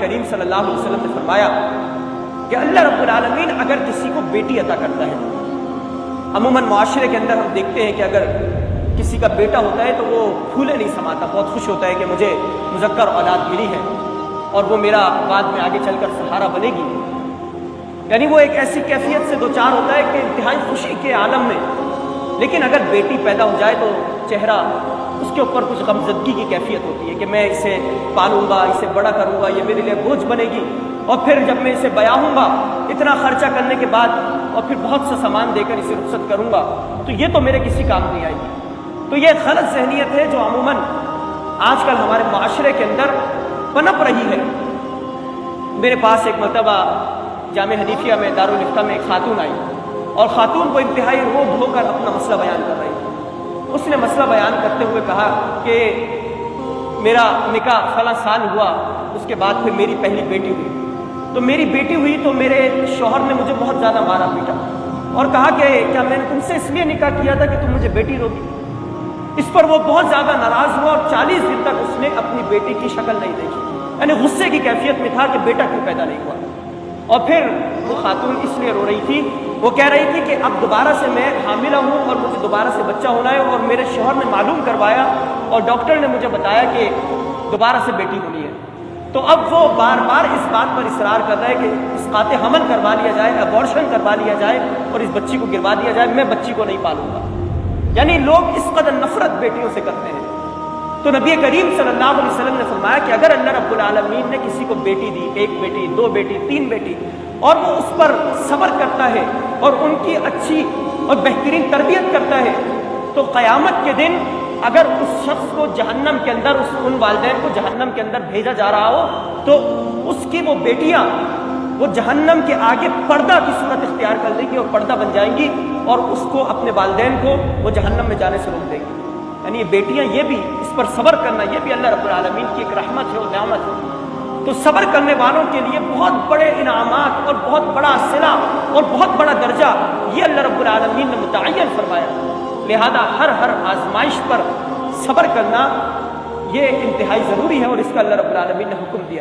کریم صلی اللہ علیہ وسلم نے فرمایا کہ اللہ رب العالمین اگر کسی کو بیٹی عطا کرتا ہے، عموماً معاشرے کے اندر ہم دیکھتے ہیں کہ اگر کسی کا بیٹا ہوتا ہے تو وہ پھولے نہیں سماتا، بہت خوش ہوتا ہے کہ مجھے مذکر اولاد ملی ہے اور وہ میرا بعد میں آگے چل کر سہارا بنے گی، یعنی وہ ایک ایسی کیفیت سے دوچار ہوتا ہے کہ انتہائی خوشی کے عالم میں۔ لیکن اگر بیٹی پیدا ہو جائے تو چہرہ اس کے اوپر کچھ غمزدگی کی کیفیت ہوتی ہے کہ میں اسے پالوں گا، اسے بڑا کروں گا، یہ میرے لیے بوجھ بنے گی، اور پھر جب میں اسے بیاہوں گا اتنا خرچہ کرنے کے بعد اور پھر بہت سا سامان دے کر اسے رخصت کروں گا تو یہ تو میرے کسی کام نہیں آئے گی۔ تو یہ غلط ذہنیت ہے جو عموماً آج کل ہمارے معاشرے کے اندر پنپ رہی ہے۔ میرے پاس ایک مرتبہ جامعہ حنیفیہ میں دارالفتہ میں ایک خاتون آئی اور خاتون کو انتہائی رو دھو کر اپنا مسئلہ بیان کر رہی تھی۔ اس نے مسئلہ بیان کرتے ہوئے کہا کہ میرا نکاح فلاں سال ہوا، اس کے بعد پھر میری پہلی بیٹی ہوئی، تو میری بیٹی ہوئی تو میرے شوہر نے مجھے بہت زیادہ مارا پیٹا اور کہا کہ کیا میں نے تم سے اس لیے نکاح کیا تھا کہ تم مجھے بیٹی روگی۔ اس پر وہ بہت زیادہ ناراض ہوا اور 40 دن تک اس نے اپنی بیٹی کی شکل نہیں دیکھی، یعنی غصے کی کیفیت میں تھا کہ بیٹا کیوں پیدا نہیں ہوا۔ اور پھر وہ خاتون اس لیے رو رہی تھی، وہ کہہ رہی تھی کہ اب دوبارہ سے میں حاملہ ہوں اور مجھے دوبارہ سے بچہ ہونا ہے، اور میرے شوہر نے معلوم کروایا اور ڈاکٹر نے مجھے بتایا کہ دوبارہ سے بیٹی ہونی ہے۔ تو اب وہ بار بار اس بات پر اصرار کر رہا ہے کہ اسقاط حمل کروا لیا جائے، ابورشن کروا لیا جائے اور اس بچی کو گروا دیا جائے، میں بچی کو نہیں پالوں گا۔ یعنی لوگ اس قدر نفرت بیٹیوں سے کرتے ہیں۔ تو نبی کریم صلی اللہ علیہ وسلم نے فرمایا کہ اگر اللہ رب العالمین نے کسی کو بیٹی دی، 1 بیٹی، 2 بیٹی، 3 بیٹی، اور وہ اس پر صبر کرتا ہے اور ان کی اچھی اور بہترین تربیت کرتا ہے، تو قیامت کے دن اگر اس شخص کو جہنم کے اندر، ان والدین کو جہنم کے اندر بھیجا جا رہا ہو تو اس کی وہ بیٹیاں وہ جہنم کے آگے پردہ کی صورت اختیار کر لیں گی اور پردہ بن جائیں گی اور اس کو، اپنے والدین کو، وہ جہنم میں جانے سے روک دیں گی۔ یعنی یہ بیٹیاں، یہ بھی اس پر صبر کرنا، یہ بھی اللہ رب العالمین کی ایک رحمت ہے اور نعمت ہے۔ تو صبر کرنے والوں کے لیے بہت بڑے انعامات اور بہت بڑا صلہ اور بہت بڑا درجہ یہ اللہ رب العالمین نے متعین فرمایا۔ لہذا ہر آزمائش پر صبر کرنا یہ انتہائی ضروری ہے اور اس کا اللہ رب العالمین نے حکم دیا ہے۔